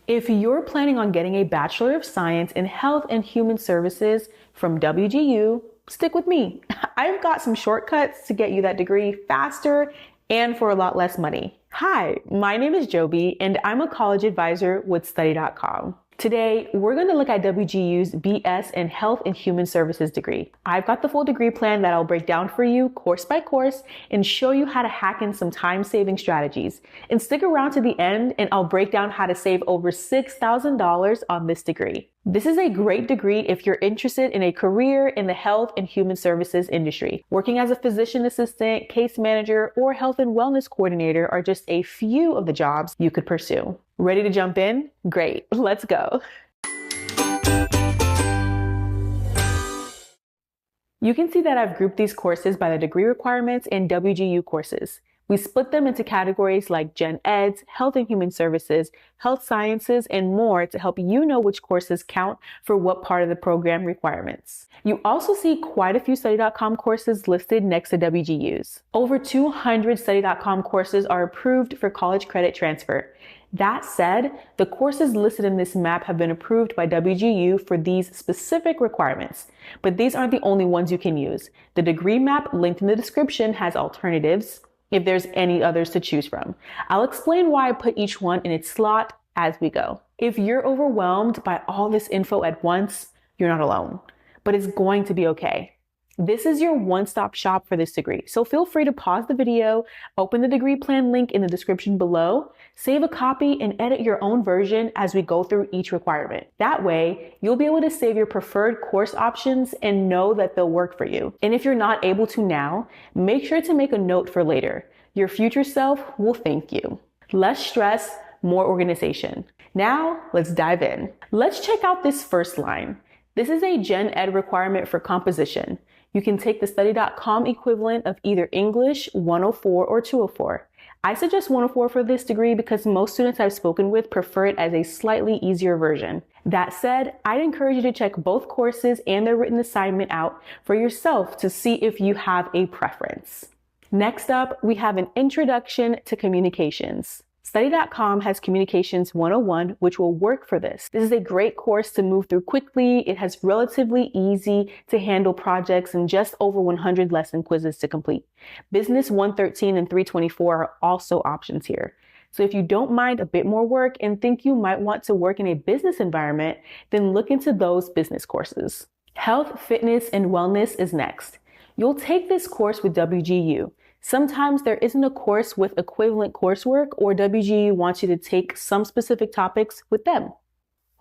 If you're planning on getting a Bachelor of Science in Health and Human Services from WGU, stick with me. I've got some shortcuts to get you that degree faster and for a lot less money. Hi, my name is Jobi, and I'm a college advisor with Study.com. Today, we're going to look at WGU's BS in Health and Human Services degree. I've got the full degree plan that I'll break down for you course by course and show you how to hack in some time-saving strategies. And stick around to the end and I'll break down how to save over $6,000 on this degree. This is a great degree if you're interested in a career in the health and human services industry. Working as a physician assistant, case manager, or health and wellness coordinator are just a few of the jobs you could pursue. Ready to jump in? Great, let's go. You can see that I've grouped these courses by the degree requirements and WGU courses. We split them into categories like Gen Eds, Health and Human Services, Health Sciences, and more to help you know which courses count for what part of the program requirements. You also see quite a few Study.com courses listed next to WGU's. Over 200 Study.com courses are approved for college credit transfer. That said, the courses listed in this map have been approved by WGU for these specific requirements, but these aren't the only ones you can use. The degree map linked in the description has alternatives if there's any others to choose from. I'll explain why I put each one in its slot as we go. If you're overwhelmed by all this info at once, you're not alone, but it's going to be okay. This is your one-stop shop for this degree, so feel free to pause the video, open the degree plan link in the description below, save a copy, and edit your own version as we go through each requirement. That way, you'll be able to save your preferred course options and know that they'll work for you. And if you're not able to now, make sure to make a note for later. Your future self will thank you. Less stress, more organization. Now, let's dive in. Let's check out this first line. This is a Gen Ed requirement for composition. You can take the Study.com equivalent of either English 104 or 204. I suggest 104 for this degree because most students I've spoken with prefer it as a slightly easier version. That said, I'd encourage you to check both courses and their written assignment out for yourself to see if you have a preference. Next up, we have an introduction to communications. Study.com has Communications 101, which will work for this. This is a great course to move through quickly. It has relatively easy to handle projects and just over 100 lesson quizzes to complete. Business 113 and 324 are also options here. So if you don't mind a bit more work and think you might want to work in a business environment, then look into those business courses. Health, fitness, and wellness is next. You'll take this course with WGU. Sometimes there isn't a course with equivalent coursework, or WGU wants you to take some specific topics with them.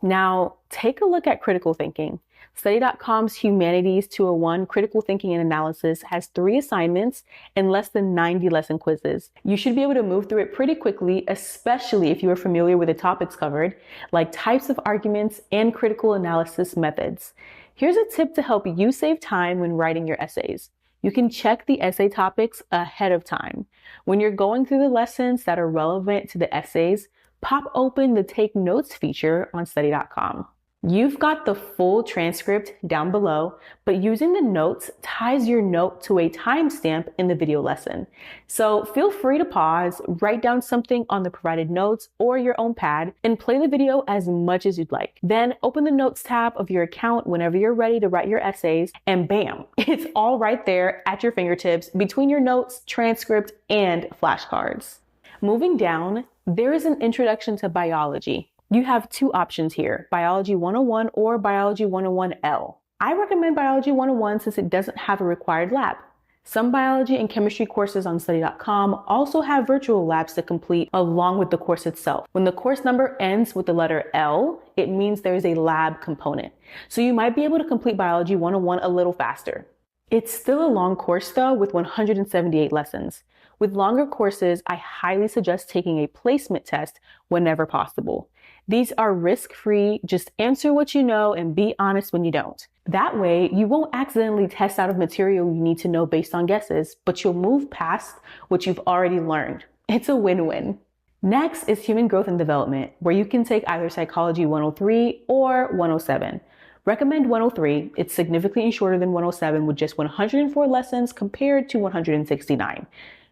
Now, take a look at critical thinking. Study.com's Humanities 201 Critical Thinking and Analysis has 3 assignments and less than 90 lesson quizzes. You should be able to move through it pretty quickly, especially if you are familiar with the topics covered, like types of arguments and critical analysis methods. Here's a tip to help you save time when writing your essays. You can check the essay topics ahead of time. When you're going through the lessons that are relevant to the essays, pop open the Take Notes feature on Study.com. You've got the full transcript down below, but using the notes ties your note to a timestamp in the video lesson. So feel free to pause, write down something on the provided notes or your own pad, and play the video as much as you'd like. Then open the notes tab of your account whenever you're ready to write your essays, and bam, it's all right there at your fingertips between your notes, transcript, and flashcards. Moving down, there is an introduction to biology. You have 2 options here, Biology 101 or Biology 101L. I recommend Biology 101 since it doesn't have a required lab. Some biology and chemistry courses on Study.com also have virtual labs to complete along with the course itself. When the course number ends with the letter L, it means there is a lab component. So you might be able to complete Biology 101 a little faster. It's still a long course though, with 178 lessons. With longer courses, I highly suggest taking a placement test whenever possible. These are risk-free, just answer what you know and be honest when you don't. That way, you won't accidentally test out of material you need to know based on guesses, but you'll move past what you've already learned. It's a win-win. Next is Human Growth and Development, where you can take either Psychology 103 or 107. Recommend 103. It's significantly shorter than 107 with just 104 lessons compared to 169.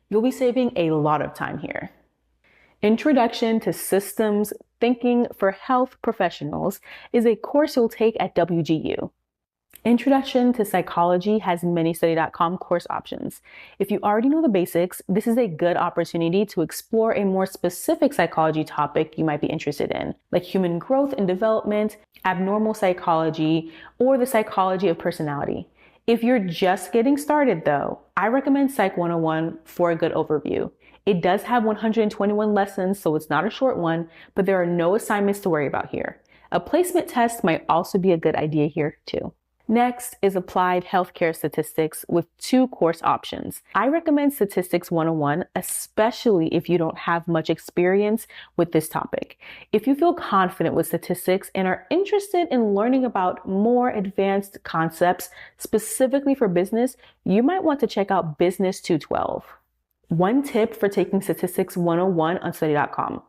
You'll be saving a lot of time here. Introduction to Systems Thinking for Health Professionals is a course you'll take at WGU. Introduction to Psychology has many study.com course options. If you already know the basics, this is a good opportunity to explore a more specific psychology topic you might be interested in, like human growth and development, abnormal psychology, or the psychology of personality. If you're just getting started though, I recommend Psych 101 for a good overview. It does have 121 lessons, so it's not a short one, but there are no assignments to worry about here. A placement test might also be a good idea here too. Next is Applied Healthcare Statistics with 2 course options. I recommend Statistics 101, especially if you don't have much experience with this topic. If you feel confident with statistics and are interested in learning about more advanced concepts specifically for business, you might want to check out Business 212. One tip for taking Statistics 101 on study.com.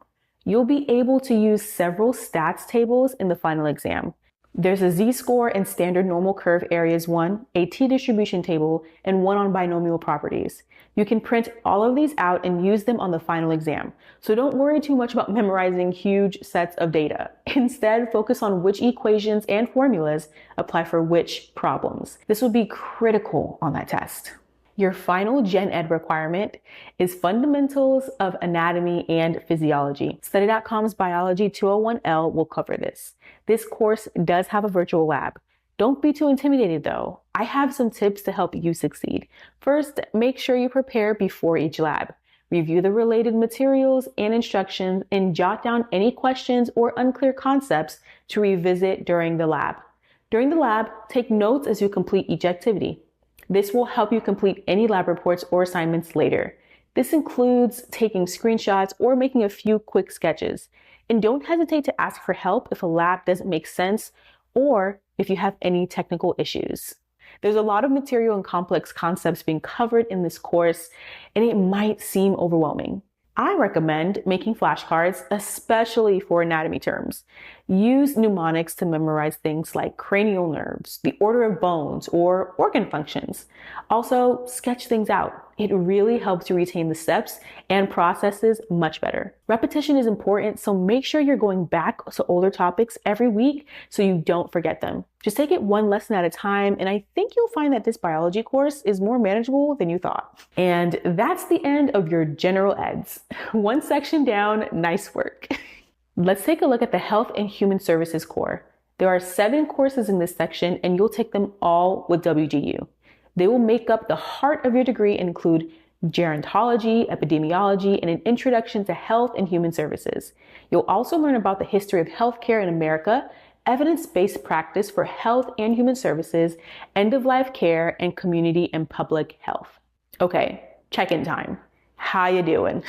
You'll be able to use several stats tables in the final exam. There's a z-score and standard normal curve areas 1, a t-distribution table, and one on binomial properties. You can print all of these out and use them on the final exam. So don't worry too much about memorizing huge sets of data. Instead, focus on which equations and formulas apply for which problems. This will be critical on that test. Your final Gen Ed requirement is Fundamentals of Anatomy and Physiology. Study.com's Biology 201L will cover this. This course does have a virtual lab. Don't be too intimidated though. I have some tips to help you succeed. First, make sure you prepare before each lab. Review the related materials and instructions and jot down any questions or unclear concepts to revisit during the lab. During the lab, take notes as you complete each activity. This will help you complete any lab reports or assignments later. This includes taking screenshots or making a few quick sketches. And don't hesitate to ask for help if a lab doesn't make sense or if you have any technical issues. There's a lot of material and complex concepts being covered in this course, and it might seem overwhelming. I recommend making flashcards, especially for anatomy terms. Use mnemonics to memorize things like cranial nerves, the order of bones, or organ functions. Also, sketch things out. It really helps you retain the steps and processes much better. Repetition is important, so make sure you're going back to older topics every week so you don't forget them. Just take it one lesson at a time, and I think you'll find that this biology course is more manageable than you thought. And that's the end of your general eds. One section down, nice work. Let's take a look at the Health and Human Services core. There are 7 courses in this section, and you'll take them all with WGU. They will make up the heart of your degree and include gerontology, epidemiology, and an introduction to health and human services. You'll also learn about the history of healthcare in America, evidence-based practice for health and human services, end-of-life care, and community and public health. Okay, check-in time. How you doing?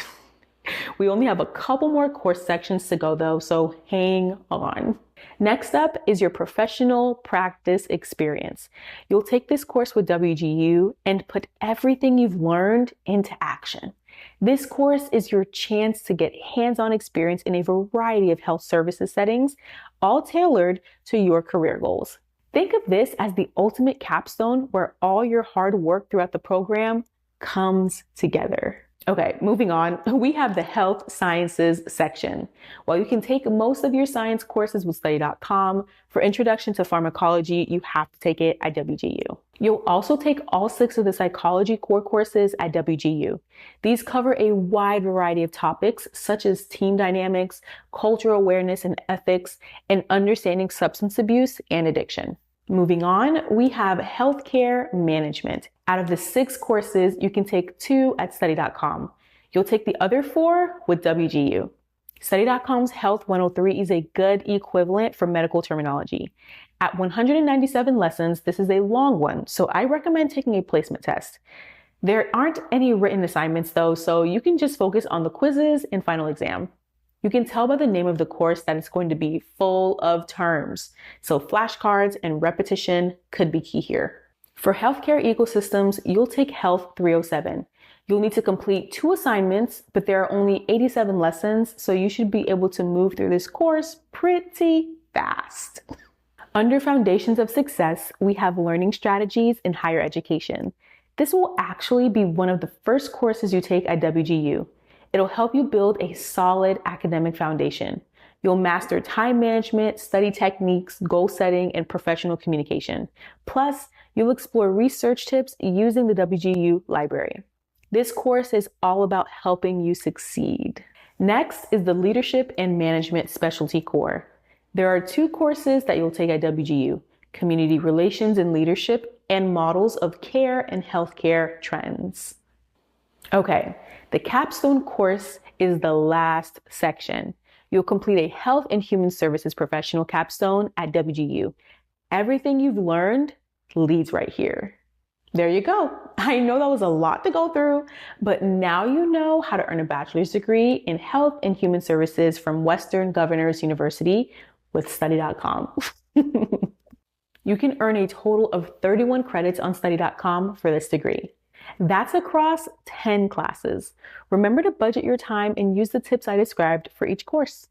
We only have a couple more course sections to go though, so hang on. Next up is your professional practice experience. You'll take this course with WGU and put everything you've learned into action. This course is your chance to get hands-on experience in a variety of health services settings, all tailored to your career goals. Think of this as the ultimate capstone where all your hard work throughout the program comes together. Okay, moving on, we have the health sciences section. While you can take most of your science courses with study.com, for Introduction to Pharmacology, you have to take it at WGU. You'll also take all 6 of the psychology core courses at WGU. These cover a wide variety of topics such as team dynamics, cultural awareness and ethics, and understanding substance abuse and addiction. Moving on, we have healthcare management. Out of the 6 courses, you can take 2 at study.com. You'll take the other 4 with WGU. Study.com's Health 103 is a good equivalent for medical terminology. At 197 lessons, this is a long one, so I recommend taking a placement test. There aren't any written assignments though, so you can just focus on the quizzes and final exam. You can tell by the name of the course that it's going to be full of terms, so flashcards and repetition could be key here. For healthcare ecosystems, you'll take Health 307. You'll need to complete 2 assignments, but there are only 87 lessons, so you should be able to move through this course pretty fast. Under Foundations of Success, we have Learning Strategies in Higher Education. This will actually be one of the first courses you take at WGU. It'll help you build a solid academic foundation. You'll master time management, study techniques, goal setting, and professional communication. Plus, you'll explore research tips using the WGU library. This course is all about helping you succeed. Next is the Leadership and Management Specialty Core. There are 2 courses that you'll take at WGU: Community Relations and Leadership, and Models of Care and Healthcare Trends. Okay, the Capstone Course is the last section. You'll complete a Health and Human Services Professional Capstone at WGU. Everything you've learned leads right here. There you go. I know that was a lot to go through, but now you know how to earn a bachelor's degree in Health and Human Services from Western Governors University with study.com. You can earn a total of 31 credits on study.com for this degree. That's across 10 classes. Remember to budget your time and use the tips I described for each course.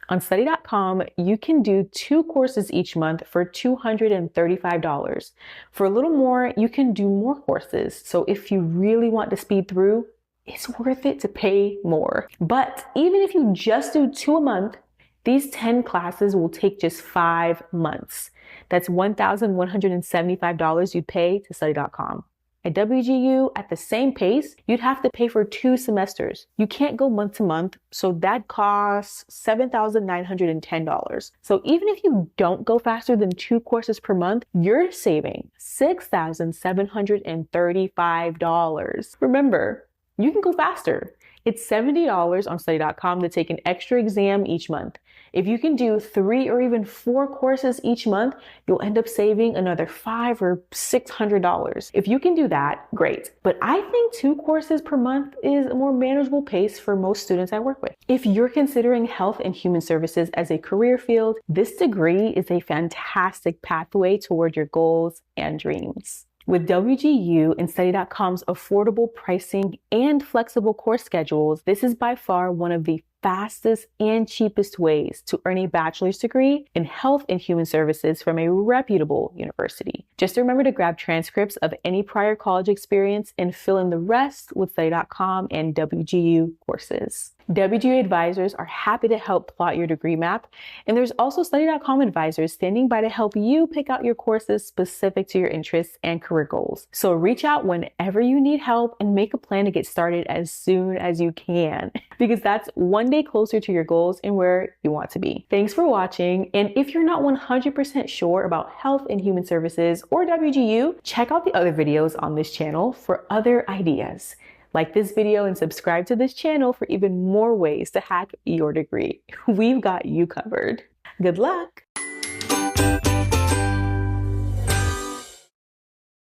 On study.com, you can do 2 courses each month for $235. For a little more, you can do more courses. So if you really want to speed through, it's worth it to pay more. But even if you just do 2 a month, these 10 classes will take just 5 months. That's $1,175 you'd pay to study.com. At WGU, at the same pace, you'd have to pay for 2 semesters. You can't go month to month, so that costs $7,910. So even if you don't go faster than 2 courses per month, you're saving $6,735. Remember, you can go faster. It's $70 on study.com to take an extra exam each month. If you can do 3 or even 4 courses each month, you'll end up saving another $500 or $600. If you can do that, great. But I think 2 courses per month is a more manageable pace for most students I work with. If you're considering health and human services as a career field, this degree is a fantastic pathway toward your goals and dreams. With WGU and study.com's affordable pricing and flexible course schedules, this is by far one of the fastest and cheapest ways to earn a bachelor's degree in health and human services from a reputable university. Just remember to grab transcripts of any prior college experience and fill in the rest with study.com and WGU courses. WGU advisors are happy to help plot your degree map, and there's also study.com advisors standing by to help you pick out your courses specific to your interests and career goals. So reach out whenever you need help and make a plan to get started as soon as you can, because that's one day closer to your goals and where you want to be. Thanks for watching, and if you're not 100% sure about health and human services or WGU, check out the other videos on this channel for other ideas. Like this video and subscribe to this channel for even more ways to hack your degree. We've got you covered. Good luck!